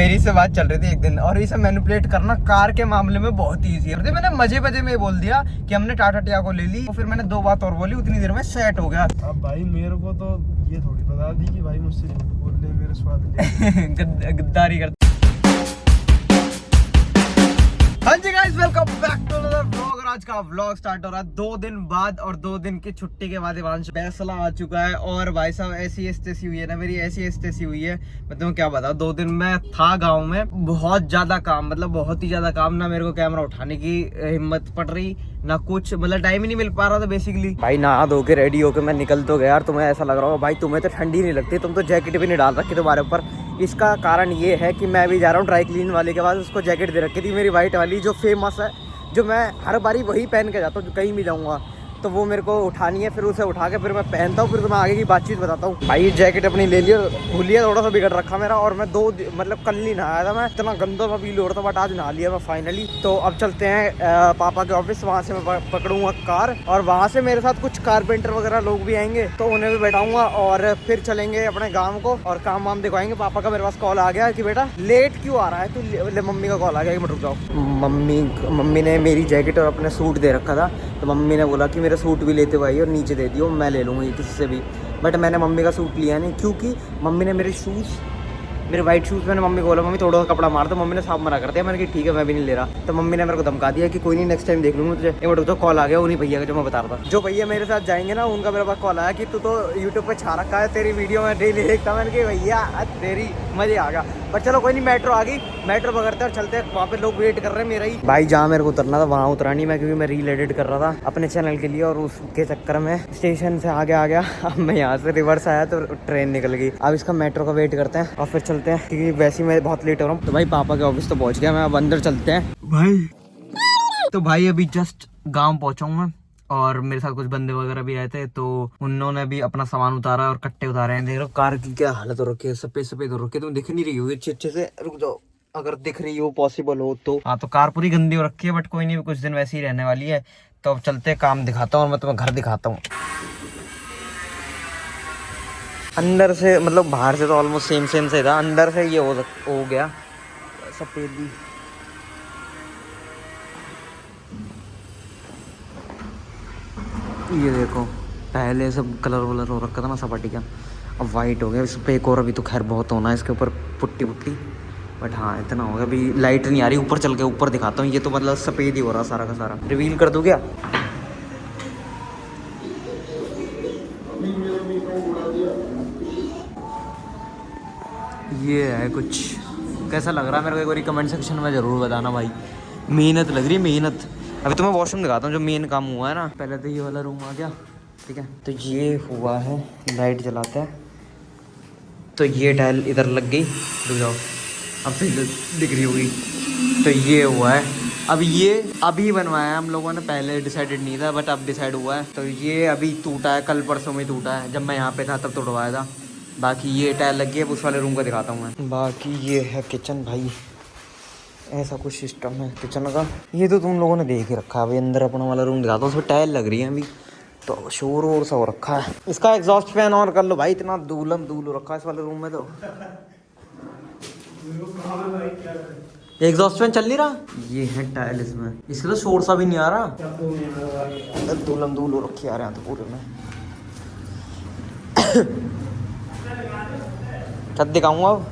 मेरी से बात चल रही थी एक दिन, और इसे मैनिपुलेट करना कार के मामले में बहुत ईजी है। मैंने मजे मजे में बोल दिया कि हमने टाटा टियागो ले ली, तो फिर मैंने 2 बात और बोली, उतनी देर में सेट हो गया। अब भाई मेरे को तो ये थोड़ी बता दी कि भाई मुझसे झूठ बोल ले, मेरे स्वाद ले। गद्दारी कर। हाँ जी guys, welcome back to another vlog. और आज का व्लॉग स्टार्ट हो रहा है 2 दिन बाद, और 2 दिन की छुट्टी के बाद हिमांशु फैसला आ चुका है। और भाई साहब ऐसी एस्टेसी हुई है ना, मेरी ऐसी एस्टेसी हुई है, मैं तुम्हें क्या बताऊं। 2 दिन मैं था गांव में, बहुत ज्यादा काम, मतलब बहुत ही ज्यादा काम। ना मेरे को कैमरा उठाने की हिम्मत पड़ रही, ना कुछ, मतलब टाइम ही नहीं मिल पा रहा था बेसिकली। भाई नहा धो के रेडी होके मैं निकल तो गया यार। तुम्हें ऐसा लग रहा होगा भाई तुम्हें तो ठंडी नहीं लगती, तुम तो जैकेट भी नहीं डाल रखी तुम्हारे ऊपर। इसका कारण ये है कि मैं अभी जा रहा हूँ ड्राई क्लीन वाले के पास, उसको जैकेट दे रखी थी मेरी वाइट वाली, जो फेमस है, जो मैं हर बारी वही पहन के जाता हूँ कहीं भी जाऊँगा। तो वो मेरे को उठानी है, फिर उसे उठा के फिर मैं पहनता हूँ, फिर मैं आगे की बातचीत बताता हूँ। भाई ये जैकेट अपनी ले लिया, भूलिए, थोड़ा सा बिगड़ रखा मेरा। और मैं मतलब कल नहीं नहाया था, मैं इतना गंदा सा फील हो रहा था, बट आज नहा लिया मैं फाइनली। तो अब चलते हैं पापा के ऑफिस, वहाँ से मैं पकड़ूंगा कार, और वहाँ से मेरे साथ कुछ कारपेंटर वगैरह लोग भी आएंगे, तो उन्हें भी बैठाऊंगा, और फिर चलेंगे अपने गाँव को और काम वाम दिखाएंगे। पापा का मेरे पास कॉल आ गया कि बेटा लेट क्यों आ रहा है तू। मम्मी का कॉल आ गया कि मैं रुक जाओ। मम्मी ने मेरी जैकेट और अपना सूट दे रखा था, तो मम्मी ने बोला कि मेरा सूट भी लेते भाई और नीचे दे दियो, मैं ले लूँगी किसी से भी। बट मैंने मम्मी का सूट लिया नहीं, क्योंकि मम्मी ने मेरे वाइट शूज़, मैंने मम्मी को बोला मम्मी थोड़ा सा कपड़ा मार दो, मम्मी ने साफ मना कर दिया। मैंने कहा ठीक है मैं भी नहीं ले रहा। तो मम्मी ने मेरे को धमका दिया कि कोई नहीं, नेक्स्ट टाइम देख लूँगा तुझे। एक मिनट तो कॉल आ गया उन्हीं भैया का जो मैं बता रहा था। जो भैया मेरे साथ जाएंगे ना, उनका मेरे पास कॉल आया कि तू तो यूट्यूब पे छा रखा है, तेरी वीडियो में डेली देखता। मैंने कहा भैया तेरी मजे आ गया। पर चलो कोई नहीं, मेट्रो आ गई, मेट्रो पकड़ते और चलते हैं। वहाँ पे लोग वेट कर रहे हैं मेरा ही। भाई जहाँ मेरे को उतरना था वहाँ उतरा नहीं मैं, क्योंकि मैं रील एडिट कर रहा था अपने चैनल के लिए, और उसके चक्कर में स्टेशन से आगे आ गया। अब मैं यहाँ से रिवर्स आया तो ट्रेन निकल गई। अब इसका मेट्रो का वेट करते हैं और फिर चलते हैं, क्योंकि वैसे ही मैं बहुत लेट हो रहा हूँ। तो भाई पापा के ऑफिस तो पहुँच गया मैं, अब अंदर चलते हैं भाई। तो भाई अभी जस्ट गाँव पहुँचा हूँ मैं, और मेरे साथ कुछ बंदे वगैरह भी आए थे, तो उन्होंने भी अपना सामान उतारा और कट्टे उतारे हैं। देख रहे हो कार की क्या हालत हो रखी है, सफेद सफेद हो रखी है, तुम दिख नहीं रही होगी अच्छे से। रुक जाओ, अगर दिख रही हो पॉसिबल हो तो। हाँ तो कार पूरी गंदी हो रखी है, बट कोई नहीं, कुछ दिन वैसे ही रहने वाली है। तो अब चलते काम दिखाता हूँ और मैं तुम्हें घर दिखाता हूँ। अंदर से मतलब बाहर से तो ऑलमोस्ट सेम से था, अंदर से ये हो गया सफेदी। ये देखो पहले सब कलर वलर हो रखा था ना सपाटी का, अब वाइट हो गया इस पे। एक और अभी तो खैर बहुत होना है इसके ऊपर पुट्टी, बट हाँ इतना हो गया। अभी लाइट नहीं आ रही, ऊपर चल के ऊपर दिखाता हूँ। ये तो मतलब सफ़ेद ही हो रहा सारा का सारा। रिवील कर दूँ क्या? ये है कुछ, कैसा लग रहा है मेरे को एक बार कमेंट सेक्शन में ज़रूर बताना भाई। मेहनत लग रही है, मेहनत। अभी तो मैं वॉशरूम दिखाता हूँ जो मेन काम हुआ है ना। पहले तो ये वाला रूम आ गया, ठीक है। तो ये हुआ है, लाइट जलाते हैं, तो ये टाइल इधर लग गई। रुक जाओ, अब सही दिख रही होगी। तो ये हुआ है, अब ये अभी बनवाया है हम लोगों ने, पहले डिसाइडेड नहीं था, बट अब डिसाइड हुआ है। तो ये अभी टूटा है, कल परसों में टूटा है, जब मैं यहाँ पे था तब तोड़वाया था। बाकी ये टाइल लगी है, उस वाले रूम को दिखाता हूँ मैं। बाकी ये है किचन भाई, ऐसा कुछ सिस्टम है किचन का। ये तो तुम लोगों ने देख ही रखा है। अभी अंदर अपना वाला रूम दिखाता हूँ, उसमें टाइल लग रही है अभी, तो शोर वोर सा हो रखा है। इसका एग्जॉस्ट फैन ऑन कर लो भाई, इतना धूल हो रखा है इस वाले रूम में। तो एग्जॉस्ट फैन चल नहीं रहा। ये है टाइल इसमें, इसके तो शोर सा भी नहीं आ रहा। धूल हो रखी आ रहे हैं तो पूरे में। छत दिखाऊंगा अब।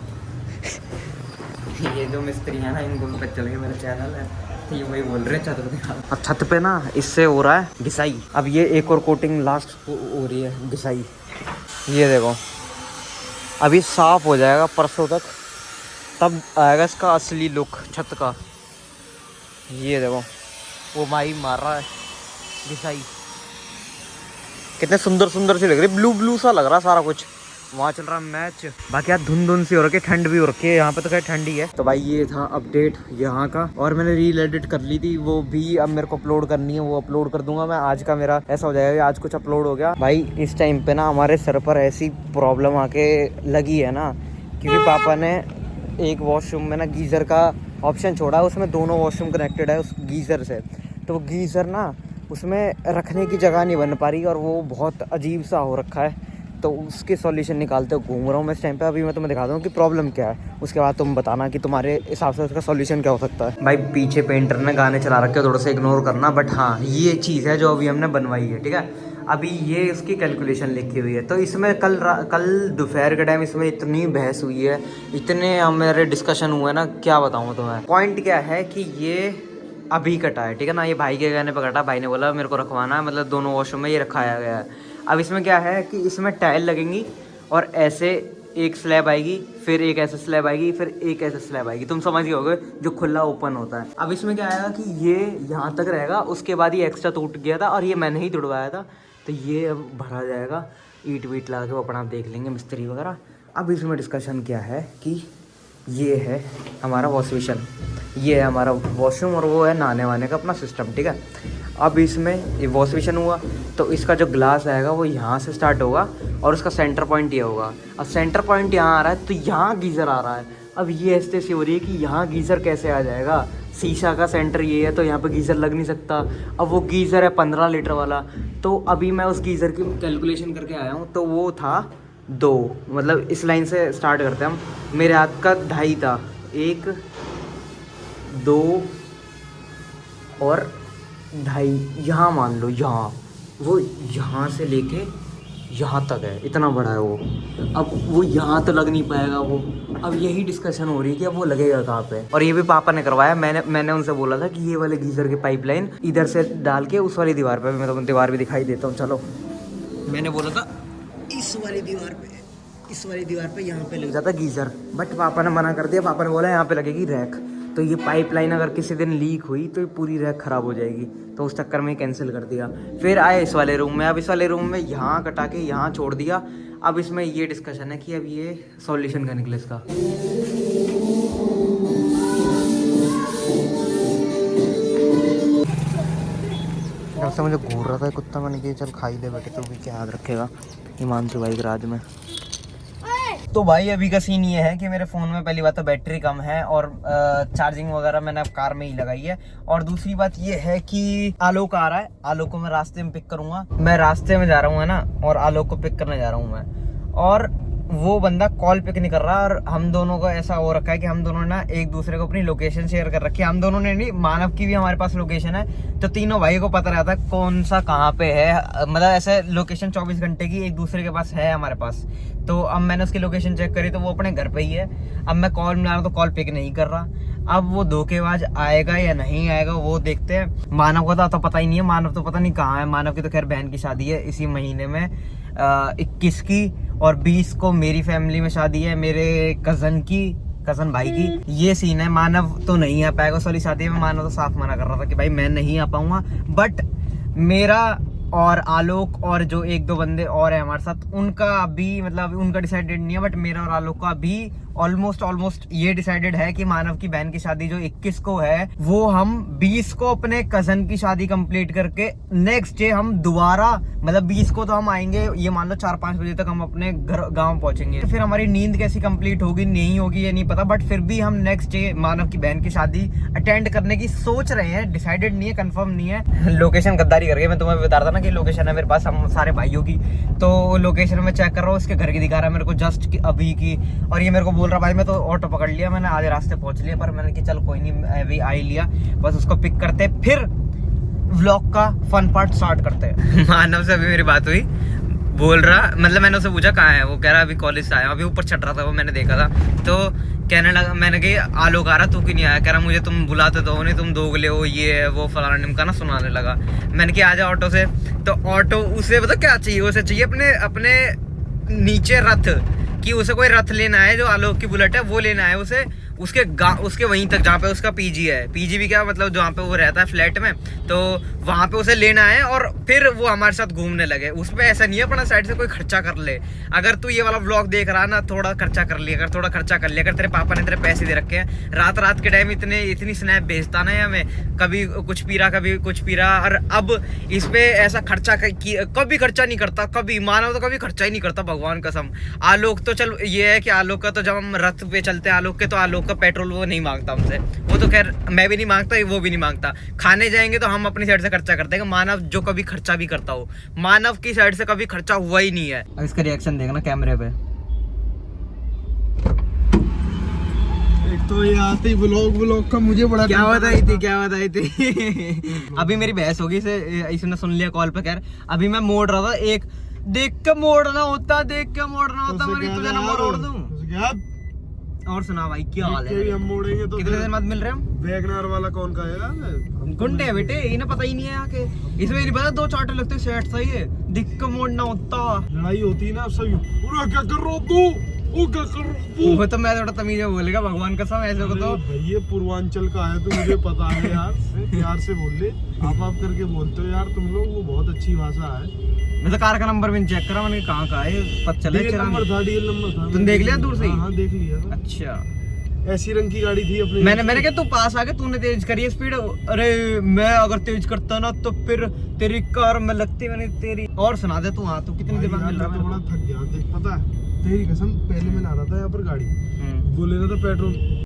ये जो मिस्त्री है ना, इनको पता चल गया मेरा चैनल है, तो ये वही बोल रहे हैं छत पे दिखा। अब छत पे ना इससे हो रहा है घिसाई। अब ये एक और कोटिंग लास्ट हो रही है घिसाई। ये देखो अभी साफ हो जाएगा परसों तक, तब आएगा इसका असली लुक छत का। ये देखो वो माई मार रहा है घिसाई, कितने सुंदर सी लग रही, ब्लू सा लग रहा सारा कुछ। वहाँ चल रहा मैच। बाकी यार धुंध सी हो रखी है, ठंड भी हो रखी है यहाँ पे, तो खैर ठंडी है। तो भाई ये था अपडेट यहाँ का, और मैंने रील एडिट कर ली थी, वो भी अब मेरे को अपलोड करनी है, वो अपलोड कर दूंगा मैं। आज का मेरा ऐसा हो जाएगा, आज कुछ अपलोड हो गया भाई। इस टाइम पे ना हमारे सर पर ऐसी प्रॉब्लम आके लगी है ना, क्योंकि पापा ने एक वॉशरूम में ना गीज़र का ऑप्शन छोड़ा है, उसमें दोनों वॉशरूम कनेक्टेड है उस गीज़र से। तो वो गीज़र ना उसमें रखने की जगह नहीं बन पा रही, और वो बहुत अजीब सा हो रखा है। तो उसके सॉल्यूशन निकालते हुए घूम रहा हूँ मैं इस टाइम पे। अभी मैं तुम्हें दिखाता हूँ कि प्रॉब्लम क्या है, उसके बाद तुम बताना कि तुम्हारे हिसाब से उसका सॉल्यूशन क्या हो सकता है। भाई पीछे पेंटर ने गाने चला रखे, थोड़ा सा इग्नोर करना, बट हाँ ये चीज़ है जो अभी हमने बनवाई है, ठीक है। अभी ये इसकी कैलकुलेशन लिखी हुई है, तो इसमें कल दोपहर के टाइम इसमें इतनी बहस हुई है, इतने हमारे डिस्कशन हुए ना, क्या बताऊँ तुम्हें। पॉइंट क्या है कि ये अभी कटा है, ठीक है ना, ये भाई के कहने पर कटा। भाई ने बोला मेरे को रखवाना है, मतलब दोनों वॉशरूम में ये रखाया गया है। अब इसमें क्या है कि इसमें टाइल लगेंगी और ऐसे एक स्लैब आएगी, फिर एक ऐसे स्लैब आएगी, फिर एक ऐसे स्लैब आएगी, तुम समझ गए होगे, जो खुला ओपन होता है। अब इसमें क्या आएगा कि ये यहाँ तक रहेगा, उसके बाद ये एक्स्ट्रा टूट गया था और ये मैंने ही तुड़वाया था, तो ये अब भरा जाएगा, ईट वीट लगा के वो अपना देख लेंगे मिस्त्री वगैरह। अब इसमें डिस्कशन क्या है कि ये है हमारा वॉश बेसिन, ये है हमारा वॉशरूम और वो है नहाने वाने का अपना सिस्टम, ठीक है। अब इसमें ये वॉश बेसिन हुआ तो इसका जो ग्लास आएगा वो यहाँ से स्टार्ट होगा और उसका सेंटर पॉइंट ये होगा। अब सेंटर पॉइंट यहाँ आ रहा है तो यहाँ गीज़र आ रहा है। अब ये ऐसे हो रही है कि यहाँ गीज़र कैसे आ जाएगा, शीशा का सेंटर ये है तो यहाँ पे गीज़र लग नहीं सकता। अब वो गीज़र है 15 लीटर वाला, तो अभी मैं उस गीज़र की कैलकुलेशन करके आया हूँ, तो वो था 2, मतलब इस लाइन से स्टार्ट करते हैं हम, मेरे हाथ का 2.5 था, 1 2 और 2.5, यहाँ मान लो, यहाँ वो यहाँ से लेके यहाँ तक है, इतना बड़ा है वो। अब वो यहाँ तो लग नहीं पाएगा वो, अब यही डिस्कशन हो रही है कि अब वो लगेगा कहाँ पे। और ये भी पापा ने करवाया, मैंने उनसे बोला था कि ये वाले गीज़र की पाइपलाइन इधर से डाल के उस वाली दीवार पे, मैं तो दीवार भी दिखाई देता हूँ, चलो। मैंने बोला था इस वाली दीवार पे यहाँ पे लग जाता गीज़र, बट पापा ने मना कर दिया। पापा ने बोला यहाँ पे लगेगी रैक, तो ये पाइपलाइन अगर किसी दिन लीक हुई तो ये पूरी रैक ख़राब हो जाएगी, तो उस चक्कर में कैंसिल कर दिया। फिर आए इस वाले रूम में, अब इस वाले रूम में यहाँ कटा के यहाँ छोड़ दिया। अब इसमें ये डिस्कशन है कि अब ये सॉल्यूशन का निकले इसका। जब से मुझे घूर रहा था कुत्ता, मैंने कहा चल खाई दे बेटे, तो भी क्या याद रखेगा हिमांशु भाई के राज में। तो भाई अभी का सीन ये है कि मेरे फ़ोन में पहली बात तो बैटरी कम है और चार्जिंग वगैरह मैंने अब कार में ही लगाई है। और दूसरी बात ये है कि आलोक आ रहा है, आलोक को मैं रास्ते में पिक करूँगा। मैं रास्ते में जा रहा हूँ है ना, और आलोक को पिक करने जा रहा हूँ मैं, और वो बंदा कॉल पिक नहीं कर रहा। और हम दोनों को ऐसा हो रखा है कि हम दोनों ने ना एक दूसरे को अपनी लोकेशन शेयर कर रखी है। हम दोनों ने नहीं, मानव की भी हमारे पास लोकेशन है, तो तीनों भाई को पता रहता है कौन सा कहाँ पे है, मतलब ऐसे लोकेशन 24 घंटे की एक दूसरे के पास है हमारे पास। तो अब मैंने उसकी लोकेशन चेक करी तो वो अपने घर पे ही है। अब मैं कॉल मिला रहा हूँ तो कॉल पिक नहीं कर रहा। अब वो धोखेबाज आएगा या नहीं आएगा वो देखते हैं। मानव का तो पता ही नहीं है, मानव तो पता नहीं कहाँ है। मानव की तो खैर बहन की शादी है इसी महीने में 21 की, और 20 को मेरी फैमिली में शादी है मेरे कज़न भाई की। ये सीन है, मानव तो नहीं आ पाएगा उस वाली शादी में। मानव तो साफ मना कर रहा था कि भाई मैं नहीं आ पाऊंगा, बट मेरा और आलोक और जो 1-2 बंदे और हैं हमारे साथ, उनका अभी मतलब उनका डिसाइडेड नहीं है, बट मेरा और आलोक का अभी ऑलमोस्ट ये डिसाइडेड है कि मानव की बहन की शादी जो 21 को है, वो हम 20 को अपने कजन की शादी कंप्लीट करके नेक्स्ट डे हम दोबारा, मतलब 20 को तो हम आएंगे, ये मान लो 4-5 बजे तक हम अपने घर गांव पहुंचेंगे। फिर हमारी नींद कैसी कंप्लीट होगी नहीं होगी ये नहीं पता, बट फिर भी हम नेक्स्ट डे मानव की बहन की शादी अटेंड करने की सोच रहे हैं। डिसाइडेड नहीं है, कंफर्म नहीं है। लोकेशन गद्दारी करके मैं तुम्हें बता रहा था ना कि लोकेशन है मेरे पास हम सारे भाइयों की, तो लोकेशन में चेक कर रहा हूँ, उसके घर की दिखा रहा है मेरे को जस्ट अभी की। और ये मेरे को बोल रहा भाई मैं तो ऑटो पकड़ लिया, मैंने आधे रास्ते पहुंच लिया, पर मैंने कि चल कोई नहीं, अभी आ ही लिया, बस उसको पिक करते फिर व्लॉग का फन पार्ट स्टार्ट करते हैं। मानव से अभी मेरी बात हुई, बोल रहा, मतलब मैंने उससे पूछा कहाँ है, वो कह रहा अभी कॉलेज से आया, अभी ऊपर चढ़ रहा था वो, मैंने देखा था। तो कहने लगा, मैंने कहा आलोक आ रहा तू क्यों नहीं आया, कह रहा मुझे तुम बुलाते तो हो नहीं, तुम दोगले हो, ये है वो फलाना ढिमका ना सुनाने लगा। मैंने कहा आ जा ऑटो से, तो ऑटो उसे पता क्या चाहिए, उसे चाहिए अपने नीचे रथ, कि उसे कोई रथ लेना है, जो आलोक की बुलेट है वो लेना है उसे, उसके वहीं तक जहाँ पे उसका पीजी है। पीजी भी क्या मतलब जहाँ पे वो रहता है फ्लैट में, तो वहाँ पे उसे लेना है और फिर वो हमारे साथ घूमने लगे। उसमें ऐसा नहीं है अपना साइड से कोई खर्चा कर ले। अगर तू ये वाला व्लॉग देख रहा है ना, थोड़ा खर्चा कर लिया, अगर थोड़ा खर्चा कर लिया, अगर तेरे पापा ने तेरे पैसे दे रखे हैं, रात के टाइम इतनी स्नैप भेजता ना हमें, कभी कुछ पी रहा कभी कुछ पी रहा, और अब इस पे ऐसा खर्चा कभी खर्चा नहीं करता, कभी मानव तो कभी खर्चा ही नहीं करता, भगवान कसम। आलोक तो चल ये है कि आलोक का तो जब हम रथ पे चलते हैं आलोक के, तो आलोक का पेट्रोल वो नहीं मांगता हमसे, वो वो तो खैर मैं भी नहीं मांगता, वो भी नहीं मांगता। खाने जाएंगे तो हम अपनी साइड से खर्चा करते हैं। मानव जो कभी खर्चा भी करता हो, मानव की साइड से कभी खर्चा हुआ ही नहीं है। अब इसका रिएक्शन देखना कैमरे पे। एक तो ये आते ही व्लॉग का मुझे बड़ा क्या बताई थी अभी मेरी बहस होगी, इसने सुन लिया कॉल पे। खैर अभी मैं मोड़ रहा था, एक देख के मोड़ना होता, मैंने तुझे नंबर मोड़ दूं। और सुना भाई क्या हाल है? हम मोड़ेंगे तो कितने दिन बाद मिल रहे हम? वैगनर वाला कौन का है? गुंडे है बेटे, इन्हें पता ही नहीं है आके। इसमें नहीं पता 2 चार्टे लगते सेट सही है, दिख के मोड़ना होता। लड़ाई होती है ना सभी, क्या कर रहा तू, वो क्या कर रहा तू? वो तो मैं थोड़ा तमीज में बोलेगा, भगवान कसम ऐसे को तो। भाई ये पूर्वांचल का है तो मुझे पता है यार, प्यार से बोल ले, आप करके बोलते हो यार तुम लोग, वो बहुत अच्छी भाषा है। मैं तो कार का नंबर भी चेक करा, मैंने कहाँ का है पता चला। डीएल नंबर था। तुम देख लिया दूर से? हाँ देख लिया था। अच्छा ऐसी रंग की गाड़ी थी अपनी। मैंने क्या तू पास आ गया, तूने तेज करी स्पीड। अरे मैं अगर तेज करता ना तो फिर तेरी कार में लगती मैंने तेरी। और सुना दे तू। हाँ तू कितनी देर बाद मिल रहा है? बड़ा थक गया देख, पता है तेरी कसम, पहले मैं ला रहा था यहाँ पर गाड़ी, वो ले रहा था पेट्रोल,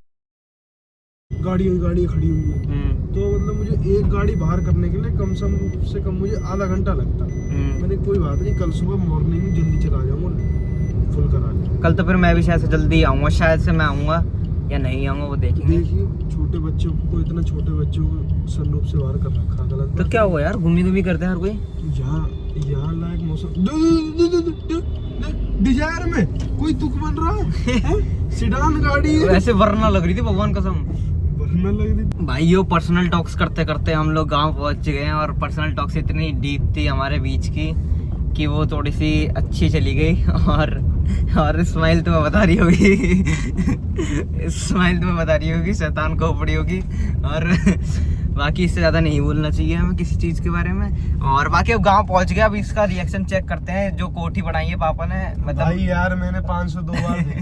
गाड़ी खड़ी हुई है, तो मतलब मुझे एक गाड़ी बाहर करने के लिए कम से कम मुझे आधा घंटा लगता। मैंने कोई बात नहीं, कल सुबह मॉर्निंग में जल्दी चला जाऊंगा फुल करा के। कल तो फिर मैं भी शायद से जल्दी आऊंगा, शायद से मैं आऊंगा या नहीं आऊंगा वो देखेंगे। देखिए छोटे बच्चों को, इतना छोटे बच्चों को सनरूफ से बाहर कर रखा, गलत तो क्या हुआ यार, घूमी करते हैं हर कोई। यहाँ लायक मौसम डिजायर में कोई तुक बन रहा है सिडान गाड़ी है। वैसे वरना लग रही थी, भगवान कसम वरना लग रही थी। भाई यो पर्सनल टॉक्स करते करते हम लोग गांव पहुंच गए हैं, और पर्सनल टॉक्स इतनी डीप थी हमारे बीच की कि वो थोड़ी सी अच्छी चली गई। और स्माइल तुम्हें बता रही होगी स्माइल तुम्हें बता रही होगी, शैतान को पड़ी होगी। और बाकी इससे ज़्यादा नहीं बोलना चाहिए हमें किसी चीज़ के बारे में। और बाकी अब गांव पहुंच गया, अब इसका रिएक्शन चेक करते हैं। जो कोठी बनाई है पापा ने, मतलब भाई यार मैंने 502 बार देख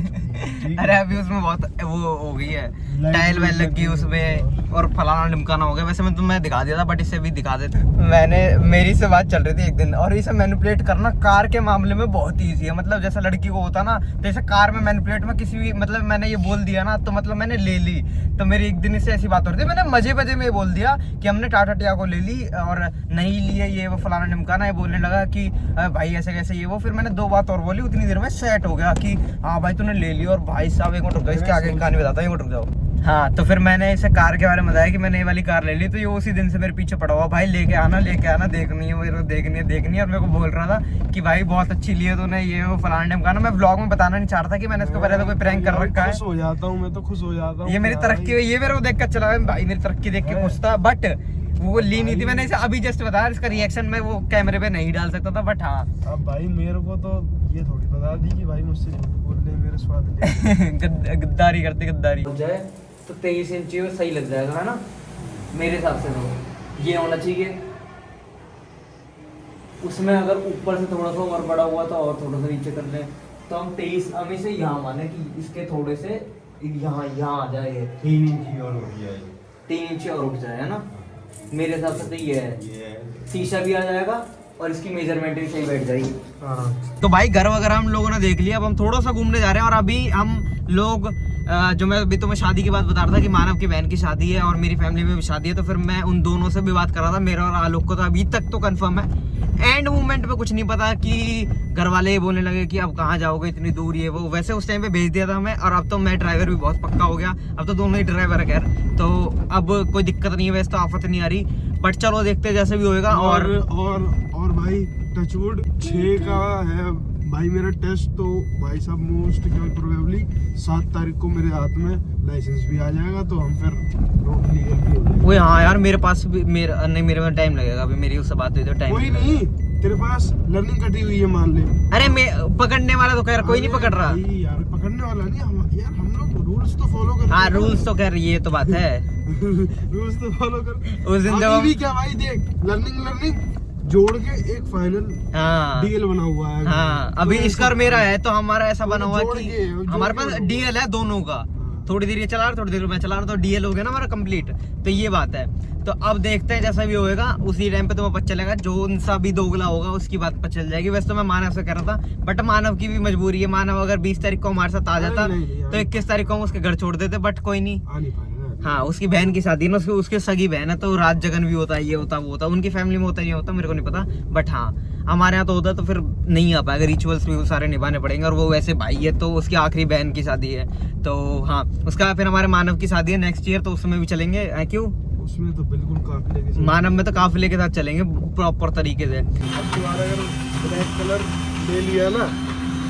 चुकी है। अरे अभी उसमें बहुत वो हो गई है, टाइल वाइल लग गई उसमें, और फलाना ढिमकाना हो गया। वैसे मैं तुम्हें दिखा दिया था, बट इसे भी दिखा देते। मेरी से बात चल रही थी एक दिन, और इसे मैनिपुलेट करना कार के मामले में बहुत ईजी है। मतलब जैसा लड़की को होता ना, तो जैसे कार में मैनिपुलेट में किसी भी, मतलब मैंने ये बोल दिया ना तो मतलब मैंने ले ली। तो मेरी एक दिन इससे ऐसी बात हो रही थी, मैंने मजे में ये बोल दिया कि हमने टाटा टियागो ले ली और नहीं लिए ये वो फलाना ढिमकाना। ये बोलने लगा कि भाई ऐसे कैसे ये वो। फिर मैंने 2 बात और बोली, उतनी देर में सेट हो गया कि हाँ भाई तूने ले ली। और भाई साहब एक मिनट रुक जाओ, इसके आगे कहानी बताता हूँ, एक मिनट रुक जाओ। हाँ तो फिर मैंने इसे कार के बारे में बताया कि मैंने ये वाली कार ले ली। तो ये उसी दिन से मेरे पीछे पड़ा हुआ, भाई लेके आना देखनी है मेरे को, देखनी है। और मेरे को बोल रहा था कि भाई बहुत अच्छी ली है तूने, ये वो फलाना ढिमकाना। मैं व्लॉग में बताना नहीं चाह रहा था कि मैंने इसको पहले तो कोई प्रैंक कर रखा है। खुश हो जाता हूँ मैं तो, खुश हो जाता हूँ। ये मेरी तरक्की, ये मेरे को देख कर चला भाई, मेरी तरक्की देख के खुश था। बट वो ली नहीं थी, मैंने इसे अभी जस्ट बताया। इसका रिएक्शन मैं वो कैमरे पे नहीं डाल सकता था, बट हाँ अब भाई मेरे को तो ये थोड़ी बता दी कि भाई मुझसे झूठ बोल रहे मेरे स्वाद गद्दारी करते हो जाए तो 23 इंची में सही लग जाएगा, है ना मेरे हिसाब से। तो ये होना चाहिए, उसमें अगर ऊपर से थोड़ा सा और बड़ा हुआ तो और थोड़ा सा नीचे कर लें। तो हम 23 हम इसे यहाँ माने कि इसके थोड़े से यहाँ आ जाए, 3 इंची और उठ जाए, 3 इंची और उठ जाए, है ना मेरे हिसाब से। तो ये है, शीशा भी आ जाएगा और इसकी मेजरमेंट भी सही बैठ जाएगी। तो भाई घर वगैरह हम लोगों ने देख लिया। अब हम थोड़ा सा घूमने जा रहे हैं। और अभी हम लोग जो मैं अभी तुम्हें शादी की बात बता रहा था कि मानव की बहन की शादी है और मेरी फैमिली में भी शादी है। तो फिर मैं उन दोनों से भी बात कर रहा था, मेरा और आलोक को तो अभी तक तो कंफर्म है। एंड मोमेंट पे कुछ नहीं पता कि घर वाले ये बोलने लगे कि अब कहाँ जाओगे इतनी दूर, ये वो। वैसे उस टाइम पे भेज दिया था हमें, और अब तो मैं ड्राइवर भी बहुत पक्का हो गया। अब तो दोनों ही ड्राइवर है खैर, तो अब कोई दिक्कत नहीं है, वैसे तो आफत नहीं आ रही। बट चलो देखते हैं जैसे भी होएगा। और भाई टचवुड 6 का है भाई मेरा टेस्ट। तो भाई साहब मोस्ट प्रोबेबली 7 तारीख को मेरे हाथ में लाइसेंस भी आ जाएगा, तो हम फिर रोड लीगल भी हो जाएंगे। वो हाँ यार मेरे पास भी मेरे में टाइम लगेगा। अभी मेरी उससे बात हुई तो टाइम कोई नहीं, तेरे पास लर्निंग कटी हुई है मान ले। अरे मैं पकड़ने वाला तो खैर कोई नहीं पकड़ रहा यार, पकड़ने वाला नहीं यार, हम लोग रूल्स तो फॉलो कर। हाँ रूल्स तो खैर ये तो बात है रूल्स तो फॉलो कर। उस दिन जब भी क्या भाई देख, लर्निंग जोड़ के एक फाइनल डीएल बना हुआ है। हाँ अभी इसका और मेरा है, तो हमारा ऐसा बना हुआ है कि हमारे पास डीएल है दोनों का। थोड़ी देर ये चला रहा, थोड़ी देर मैं चला रहा, तो डीएल हो गया ना हमारा कंप्लीट। तो ये बात है। तो अब देखते हैं जैसा भी होएगा, उसी टाइम पे तुम्हें पता चलेगा। जो सा भी दोगला होगा उसकी बात पता चल जाएगी। वैसे तो मैं मानव से कर रहा था, बट मानव की भी मजबूरी है। मानव अगर 20 तारीख को हमारे साथ आ जाता तो 21 तारीख को हम उसके घर छोड़ देते, बट कोई नहीं। हाँ उसकी बहन की शादी है ना, उसकी उसके सगी बहन है, तो रात जगन भी होता है, ये होता वो होता, उनकी फैमिली में होता नहीं होता मेरे को नहीं पता, बट हाँ हमारे यहाँ तो होता, तो फिर नहीं आ पाएगा, रिचुअल्स भी सारे निभाने पड़ेंगे, और वो वैसे भाई है तो उसकी आखिरी बहन की शादी है, तो हाँ उसका फिर हमारे मानव की शादी है नेक्स्ट ईयर, तो उसमें भी चलेंगे। क्यों? उसमें तो बिल्कुल काफिले के साथ, मानव में तो काफिले के साथ चलेंगे प्रॉपर तरीके से। अब दोबारा अगर ब्लैक कलर ले लिया ना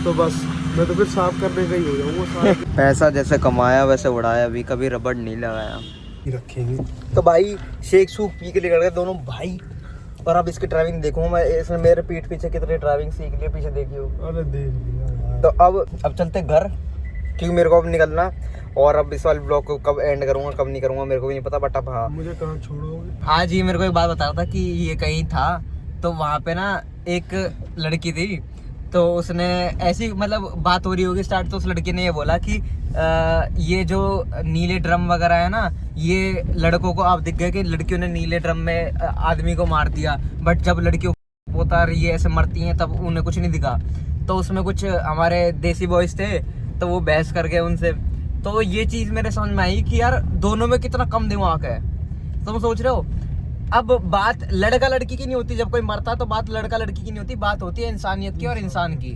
तो बस मैं तो फिर साफ करने का ही हो जाऊंगा सारा। पैसा जैसे कमाया वैसे उड़ाया, अभी कभी रबड़ नहीं लगाया। रखेंगे तो भाई शेक सूख पी के निकल गए दोनों भाई, और अब इसकी ड्राइविंग देखूँ मैं, इसने मेरे पीठ पीछे कितनी ड्राइविंग सीख ली, पीछे देखियो। अरे देख लिया यार। तो अब चलते घर, क्योंकि मेरे को अब निकलना, और अब इस वाले ब्लॉग को कब एंड करूंगा कब नहीं करूंगा मेरे को भी नहीं पता, बट अब हाँ मुझे कहाँ छोड़ोगे? आज ही मेरे को एक बात बता रहा था कि ये कहीं था, तो वहाँ पे ना एक लड़की थी, तो उसने ऐसी मतलब बात हो रही होगी स्टार्ट, तो उस लड़की ने ये बोला कि ये जो नीले ड्रम वगैरह है ना, ये लड़कों को आप दिख गए कि लड़कियों ने नीले ड्रम में आदमी को मार दिया, बट जब लड़कियों होता ये ऐसे मरती हैं तब उन्हें कुछ नहीं दिखा। तो उसमें कुछ हमारे देसी बॉयज थे, तो वो बहस कर गए उनसे, तो ये चीज मेरे समझ में आई कि यार दोनों में कितना कम दिमाग है। तुम सोच रहे हो, अब बात लड़का लड़की की नहीं होती, जब कोई मरता तो बात लड़का लड़की की नहीं होती, बात होती है इंसानियत की और इंसान की।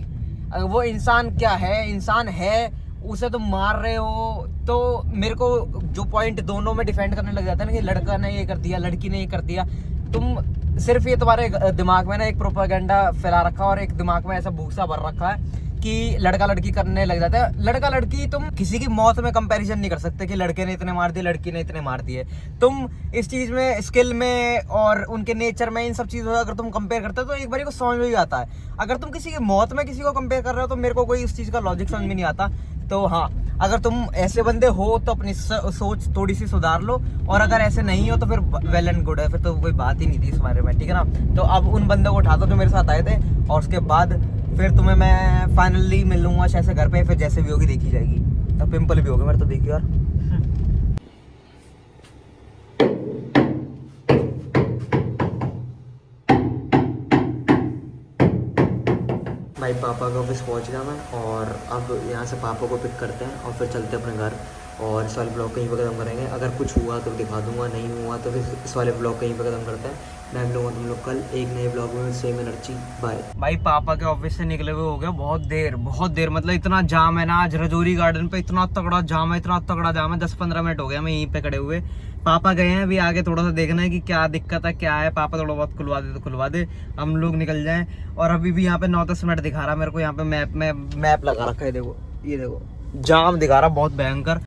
वो इंसान क्या है, इंसान है, उसे तुम मार रहे हो, तो मेरे को जो पॉइंट दोनों में डिफेंड करने लग जाता है ना कि लड़का ने ये कर दिया लड़की ने ये कर दिया, तुम सिर्फ ये तुम्हारे दिमाग में ना एक प्रोपेगेंडा फैला रखा है, और एक दिमाग में ऐसा भूसा भर रखा है कि लड़का लड़की करने लग जाता है। लड़का लड़की तुम किसी की मौत में कंपैरिजन नहीं कर सकते कि लड़के ने इतने मार दिए लड़की ने इतने मार दिए। तुम इस चीज में स्किल में और उनके नेचर में इन सब चीजों से अगर तुम कंपेयर करते हो तो एक बार को समझ में भी आता है। अगर तुम किसी की मौत में किसी को कंपेयर कर रहे हो तो मेरे को कोई इस चीज का लॉजिक समझ में नहीं आता। तो हाँ, अगर तुम ऐसे बंदे हो तो अपनी सोच थोड़ी सी सुधार लो, और अगर ऐसे नहीं हो तो फिर वेल एंड गुड है, फिर तो कोई बात ही नहीं थी इस बारे में, ठीक है ना। तो अब उन बंदों को उठा दो जो मेरे साथ आए थे, और उसके बाद फिर तुम्हें मैं फाइनली मिल लूंगा शायद से घर पे, फिर जैसे भी होगी देखी जाएगी। तब पिंपल भी होगा मेरे, तो देखियो यार। भाई पापा का ऑफिस पहुंच गया मैं, और अब यहाँ से पापा को पिक करते हैं और फिर चलते हैं अपने घर, और इस वाले ब्लॉग कहीं पर खत्म करेंगे। अगर कुछ हुआ तो दिखा दूंगा, नहीं हुआ तो फिर इस वाले ब्लॉग कहीं पर खत्म करते हैं। मैं मिलूंगा तुम लोग कल एक नए ब्लॉग में, सेम एनर्जी, बाय। भाई पापा के ऑफिस से निकले हुए हो गया बहुत देर मतलब इतना जाम है ना आज रजौरी गार्डन पे, इतना तगड़ा जाम है, इतना तगड़ा जाम है। 10-15 मिनट हो गया मैं यहीं पे खड़े हुए। पापा गए हैं, अभी आगे थोड़ा सा देखना है कि क्या दिक्कत है क्या है। पापा थोड़ा बहुत खुलवा दे तो खुलवा दे, हम लोग निकल जाएं। और अभी भी यहाँ पे 9-10 मिनट दिखा रहा है मेरे को, यहाँ पे मैप लगा रखा है, देखो ये देखो जाम दिखा रहा बहुत भयंकर।